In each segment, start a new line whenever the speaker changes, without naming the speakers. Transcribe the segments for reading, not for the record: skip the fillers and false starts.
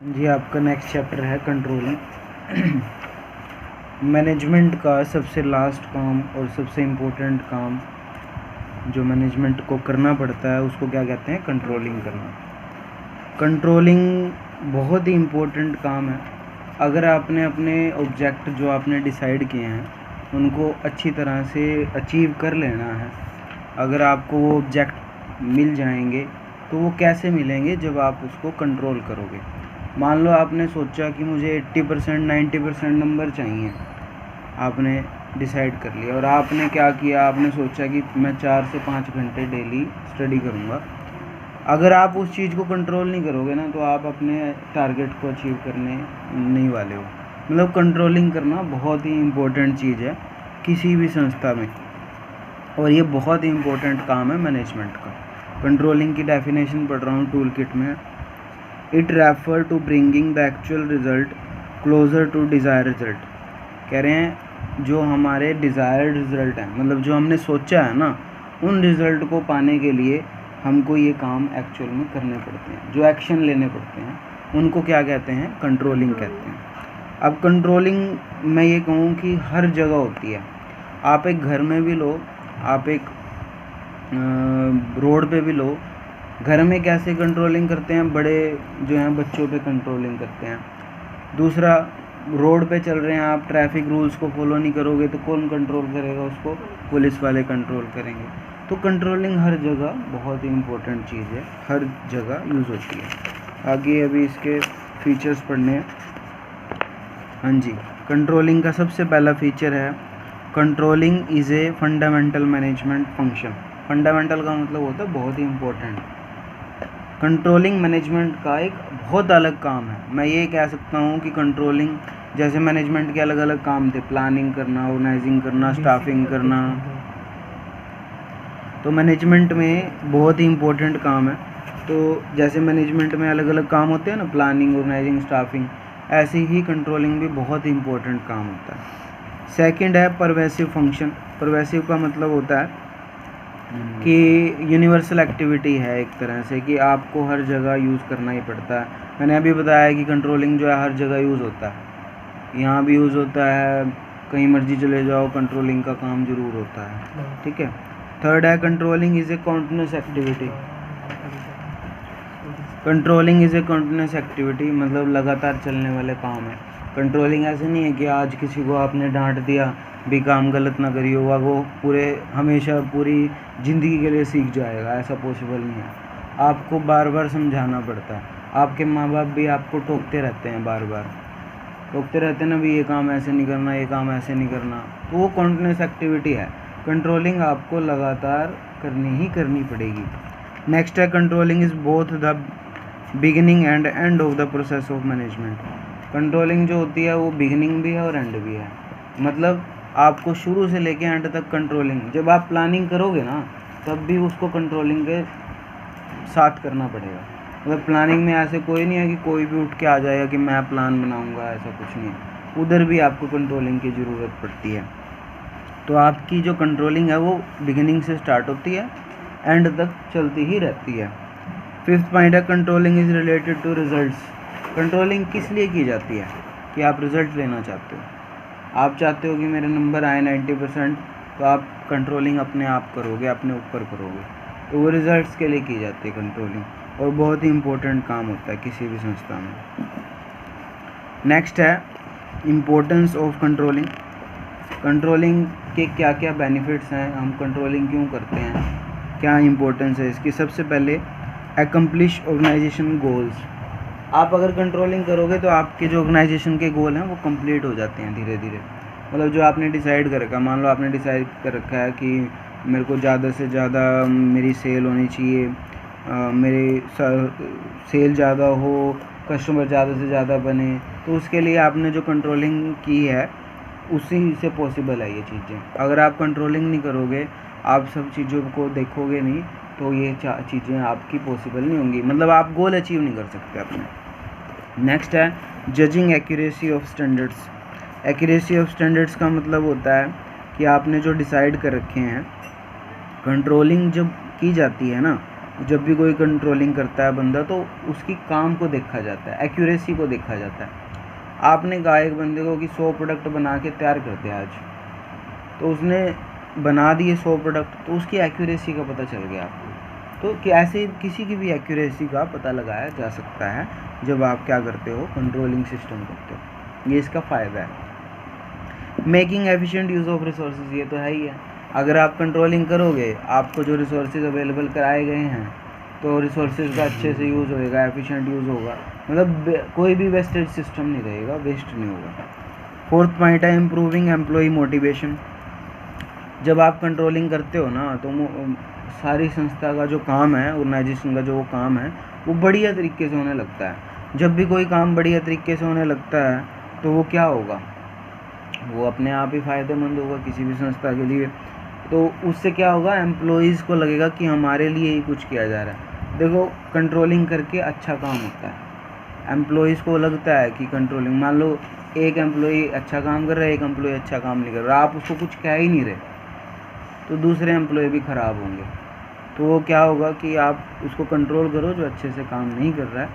जी, आपका next chapter है controlling. Management का सबसे लास्ट काम और सबसे इम्पोर्टेंट काम जो मैनेजमेंट को करना पड़ता है उसको क्या कहते हैं? कंट्रोलिंग करना। कंट्रोलिंग बहुत ही इम्पोर्टेंट काम है। अगर आपने अपने ऑब्जेक्ट जो आपने डिसाइड किए हैं उनको अच्छी तरह से अचीव कर लेना है, अगर आपको वो ऑब्जेक्ट मिल जाएंगे तो वो कैसे मिलेंगे? जब आप उसको कंट्रोल करोगे। मान लो आपने सोचा कि मुझे 80% 90% नंबर चाहिए, आपने डिसाइड कर लिया और आपने क्या किया, आपने सोचा कि मैं 4 से 5 घंटे डेली स्टडी करूँगा। अगर आप उस चीज़ को कंट्रोल नहीं करोगे ना तो आप अपने टारगेट को अचीव करने नहीं वाले हो। मतलब कंट्रोलिंग करना बहुत ही इम्पोर्टेंट चीज़ है किसी भी संस्था में, और ये बहुत ही इम्पोर्टेंट काम है मैनेजमेंट का। कंट्रोलिंग की डेफिनेशन पढ़ रहा हूँ टूल किट में। It refer to bringing the actual result closer to desire result. कह रहे हैं जो हमारे डिज़ायर्ड रिजल्ट हैं, मतलब जो हमने सोचा है ना, उन रिज़ल्ट को पाने के लिए हमको ये काम एक्चुअल में करने पड़ते हैं, जो एक्शन लेने पड़ते हैं उनको क्या कहते हैं? कंट्रोलिंग कहते हैं। अब कंट्रोलिंग मैं ये कहूँ कि हर जगह होती है। आप एक घर में भी लो, आप एक रोड पे भी लो। घर में कैसे कंट्रोलिंग करते हैं? बड़े जो हैं बच्चों पे कंट्रोलिंग करते हैं। दूसरा, रोड पे चल रहे हैं आप, ट्रैफिक रूल्स को फॉलो नहीं करोगे तो कौन कंट्रोल करेगा उसको? पुलिस वाले कंट्रोल करेंगे। तो कंट्रोलिंग हर जगह बहुत ही इम्पोर्टेंट चीज़ है, हर जगह यूज़ होती है। आगे अभी इसके फीचर्स पढ़ने हैं। हाँ जी, कंट्रोलिंग का सबसे पहला फीचर है controlling is a fundamental management function. Fundamental का मतलब होता है बहुत ही इम्पोर्टेंट। कंट्रोलिंग मैनेजमेंट का एक बहुत अलग काम है। मैं ये कह सकता हूँ कि कंट्रोलिंग, जैसे मैनेजमेंट के अलग अलग काम थे, प्लानिंग करना, ऑर्गेनाइजिंग करना, स्टाफिंग करना, तो मैनेजमेंट में बहुत ही इम्पोर्टेंट काम है। तो जैसे मैनेजमेंट में अलग अलग काम होते हैं ना, प्लानिंग, ऑर्गेनाइजिंग, स्टाफिंग, ऐसे ही कंट्रोलिंग भी बहुत ही इम्पोर्टेंट काम होता है। सेकंड है परवेसिव फंक्शन। परवेसिव का मतलब होता है कि यूनिवर्सल एक्टिविटी है एक तरह से, कि आपको हर जगह यूज़ करना ही पड़ता है। मैंने अभी बताया कि कंट्रोलिंग जो है हर जगह यूज़ होता है, यहाँ भी यूज़ होता है, कहीं मर्जी चले जाओ कंट्रोलिंग का काम ज़रूर होता है। ठीक है। थर्ड है controlling is a continuous activity. Controlling is a continuous activity मतलब लगातार चलने वाले काम है। कंट्रोलिंग ऐसे नहीं है कि आज किसी को आपने डांट दिया भी काम गलत ना करिए, वो पूरे हमेशा पूरी ज़िंदगी के लिए सीख जाएगा, ऐसा पॉसिबल नहीं है। आपको बार बार समझाना पड़ता है। आपके माँ बाप भी आपको टोकते रहते हैं, बार बार टोकते रहते हैं ना, भी ये काम ऐसे नहीं करना, ये काम ऐसे नहीं करना, तो वो कॉन्टिन्यूस एक्टिविटी है। कंट्रोलिंग आपको लगातार करनी ही करनी पड़ेगी। नेक्स्ट है controlling is both the beginning and end of the process of management. Controlling जो होती है वो बिगिनिंग भी है और एंड भी है। मतलब आपको शुरू से लेके एंड तक कंट्रोलिंग, जब आप प्लानिंग करोगे ना तब भी उसको कंट्रोलिंग के साथ करना पड़ेगा। मतलब प्लानिंग में ऐसे कोई नहीं है कि कोई भी उठ के आ जाएगा कि मैं प्लान बनाऊंगा, ऐसा कुछ नहीं है। उधर भी आपको कंट्रोलिंग की ज़रूरत पड़ती है। तो आपकी जो कंट्रोलिंग है वो बिगिनिंग से स्टार्ट होती है, एंड तक चलती ही रहती है। फिफ्थ पॉइंट है controlling is related to results. Controlling किस लिए की जाती है? कि आप रिज़ल्ट लेना चाहते हो, आप चाहते हो कि मेरे नंबर आए 90%, तो आप कंट्रोलिंग अपने आप करोगे, अपने ऊपर करोगे, तो वो रिज़ल्ट्स के लिए की जाती है कंट्रोलिंग, और बहुत ही इम्पोर्टेंट काम होता है किसी भी संस्था में। नेक्स्ट है इम्पोर्टेंस ऑफ कंट्रोलिंग। कंट्रोलिंग के क्या क्या बेनिफिट्स हैं, हम कंट्रोलिंग क्यों करते हैं, क्या इम्पोर्टेंस है इसकी। सबसे पहले एकम्प्लिश ऑर्गेनाइजेशन गोल्स। आप अगर कंट्रोलिंग करोगे तो आपके जो ऑर्गेनाइजेशन के गोल हैं वो कंप्लीट हो जाते हैं धीरे धीरे। मतलब जो आपने डिसाइड कर रखा, मान लो आपने डिसाइड कर रखा है कि मेरे को ज़्यादा से ज़्यादा मेरी सेल होनी चाहिए, मेरी सेल ज़्यादा हो, कस्टमर ज़्यादा से ज़्यादा बने, तो उसके लिए आपने जो कंट्रोलिंग की है उसी से पॉसिबल है ये चीज़ें। अगर आप कंट्रोलिंग नहीं करोगे, आप सब चीज़ों को देखोगे नहीं, तो ये चीज़ें आपकी पॉसिबल नहीं होंगी, मतलब आप गोल अचीव नहीं कर सकते अपने। नेक्स्ट है judging accuracy of standards. Accuracy of standards का मतलब होता है कि आपने जो डिसाइड कर रखे हैं, कंट्रोलिंग जब की जाती है ना जब भी कोई कंट्रोलिंग करता है बंदा तो उसकी काम को देखा जाता है, एक्यूरेसी को देखा जाता है। आपने कहा एक बंदे को कि 100 प्रोडक्ट बना के तैयार कर दे आज, तो उसने बना दिए 100 प्रोडक्ट, तो उसकी एक्यूरेसी का पता चल गया आपको। तो कि ऐसे किसी की भी एक्यूरेसी का पता लगाया जा सकता है जब आप क्या करते हो, कंट्रोलिंग सिस्टम करते हो। ये इसका फ़ायदा है। Making efficient use of resources, ये तो है ही है। अगर आप कंट्रोलिंग करोगे, आपको जो रिसोर्सेज अवेलेबल कराए गए हैं तो रिसोर्सेज का अच्छे से यूज़ होएगा, एफिशिएंट यूज़ होगा, मतलब कोई भी वेस्टेज सिस्टम नहीं रहेगा, वेस्ट नहीं होगा। फोर्थ पॉइंट है इम्प्रूविंग एम्प्लॉय मोटिवेशन। जब आप कंट्रोलिंग करते हो ना तो सारी संस्था का जो काम है, ऑर्गेनाइजेशन का जो वो काम है, वो बढ़िया तरीके से होने लगता है। जब भी कोई काम बढ़िया तरीके से होने लगता है तो वो क्या होगा, वो अपने आप ही फ़ायदेमंद होगा किसी भी संस्था के लिए। तो उससे क्या होगा, एम्प्लॉइज़ को लगेगा कि हमारे लिए ही कुछ किया जा रहा है। देखो कंट्रोलिंग करके अच्छा काम होता है, एम्प्लॉइज़ को लगता है कि कंट्रोलिंग, मान लो एक एम्प्लॉई अच्छा काम कर रहा है, एक एम्प्लॉई अच्छा काम नहीं कर रहा, आप उसको कुछ कह ही नहीं रहे, तो दूसरे एम्प्लॉय भी ख़राब होंगे। तो वो क्या होगा कि आप उसको कंट्रोल करो जो अच्छे से काम नहीं कर रहा है,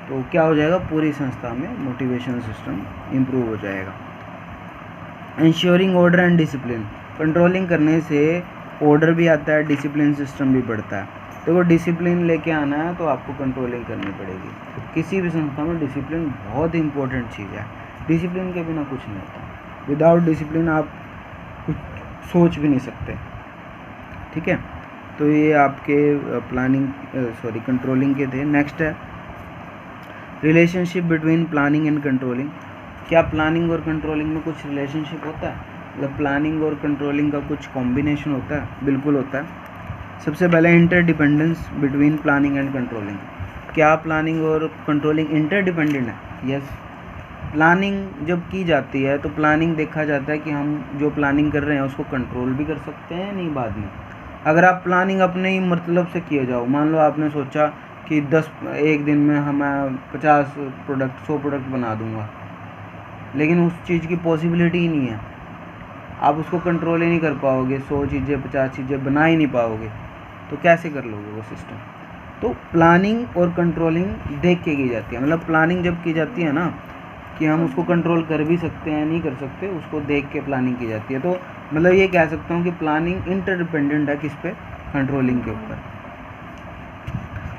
तो क्या हो जाएगा, पूरी संस्था में मोटिवेशन सिस्टम इम्प्रूव हो जाएगा। Ensuring order and discipline, controlling करने से ऑर्डर भी आता है, डिसिप्लिन सिस्टम भी बढ़ता है। तो वो डिसिप्लिन लेके आना है तो आपको कंट्रोलिंग करनी पड़ेगी। किसी भी संस्था में डिसिप्लिन बहुत इंपॉर्टेंट चीज़ है, डिसिप्लिन के बिना कुछ नहीं होता। विदाउट डिसिप्लिन आप कुछ सोच भी नहीं सकते, ठीक है। तो ये आपके कंट्रोलिंग के थे। नेक्स्ट है relationship between planning and controlling. क्या प्लानिंग और कंट्रोलिंग में कुछ रिलेशनशिप होता है, मतलब प्लानिंग और कंट्रोलिंग का कुछ कॉम्बिनेशन होता है? बिल्कुल होता है। सबसे पहले interdependence between planning and controlling. क्या प्लानिंग और कंट्रोलिंग इंटरडिपेंडेंट है? यस। प्लानिंग जब की जाती है तो प्लानिंग देखा जाता है कि हम जो प्लानिंग कर रहे हैं उसको कंट्रोल भी कर सकते हैं नहीं बाद में। अगर आप प्लानिंग अपने ही मतलब से किए जाओ, मान लो आपने सोचा कि 1 दिन में मैं 50 प्रोडक्ट 100 प्रोडक्ट बना दूंगा, लेकिन उस चीज़ की पॉसिबिलिटी ही नहीं है, आप उसको कंट्रोल ही नहीं कर पाओगे, 100 चीज़ें 50 चीज़ें बना ही नहीं पाओगे, तो कैसे कर लोगे वो सिस्टम? तो प्लानिंग और कंट्रोलिंग देख के की जाती है। मतलब प्लानिंग जब की जाती है ना कि हम उसको कंट्रोल कर भी सकते हैं नहीं कर सकते, उसको देख के प्लानिंग की जाती है। तो मतलब ये कह सकता हूँ कि प्लानिंग इंटरडिपेंडेंट है किस पे, कंट्रोलिंग के ऊपर।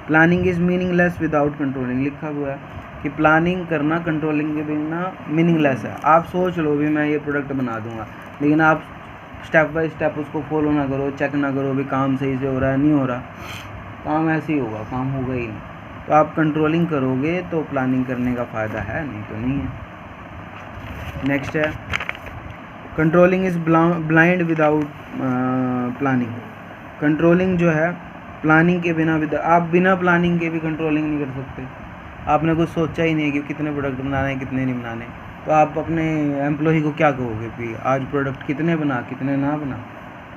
Planning is meaningless without controlling, लिखा हुआ है कि प्लानिंग करना कंट्रोलिंग के बिना मीनिंगलेस है। आप सोच लो भी मैं ये प्रोडक्ट बना दूंगा, लेकिन आप स्टेप बाय स्टेप उसको फॉलो ना करो, चेक ना करो भी काम सही से हो रहा है नहीं हो रहा, काम ऐसे ही होगा, काम होगा ही नहीं। तो आप कंट्रोलिंग करोगे तो प्लानिंग करने का फ़ायदा है, नहीं तो नहीं है। नेक्स्ट है controlling is blind without planning. Controlling जो है प्लानिंग के बिना आप बिना प्लानिंग के भी कंट्रोलिंग नहीं कर सकते। आपने कुछ सोचा ही नहीं कि कितने प्रोडक्ट बनाने हैं कितने नहीं बनाने, तो आप अपने एम्प्लॉय को क्या कहोगे कि आज प्रोडक्ट कितने बना कितने ना बना,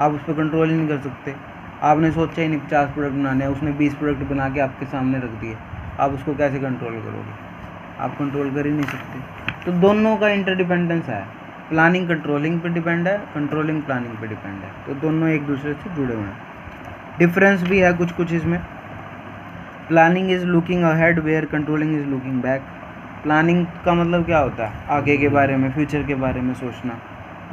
आप उस पर कंट्रोल ही नहीं कर सकते। आपने सोचा ही नहीं 50 प्रोडक्ट बनाने हैं, उसने 20 प्रोडक्ट बना के आपके सामने रख दिए, आप उसको कैसे कंट्रोल करोगे? आप कंट्रोल कर ही नहीं सकते। तो दोनों का इंटरडिपेंडेंस है, प्लानिंग कंट्रोलिंग पे डिपेंड है, कंट्रोलिंग प्लानिंग पे डिपेंड है, तो दोनों एक दूसरे से जुड़े हुए हैं। डिफरेंस भी है कुछ कुछ इसमें। Planning is looking ahead where controlling is looking back. Planning का मतलब क्या होता है, आगे के बारे में, फ्यूचर के बारे में सोचना,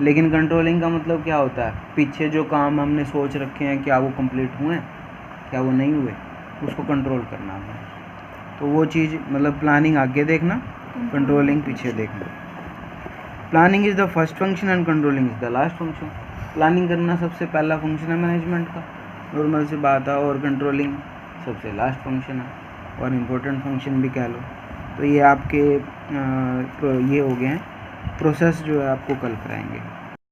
लेकिन कंट्रोलिंग का मतलब क्या होता है, पीछे जो काम हमने सोच रखे हैं क्या वो कंप्लीट हुए, क्या वो नहीं हुए, उसको कंट्रोल करना है। तो वो चीज़ मतलब प्लानिंग आगे देखना, कंट्रोलिंग पीछे देखना। Planning is the first function and controlling is the last function. Planning करना सबसे पहला फंक्शन है मैनेजमेंट का, नॉर्मल सी बात है, और कंट्रोलिंग सबसे लास्ट फंक्शन है और इम्पोर्टेंट फंक्शन भी कह लो। तो ये आपके ये हो गए हैं प्रोसेस जो है आपको कल कराएंगे।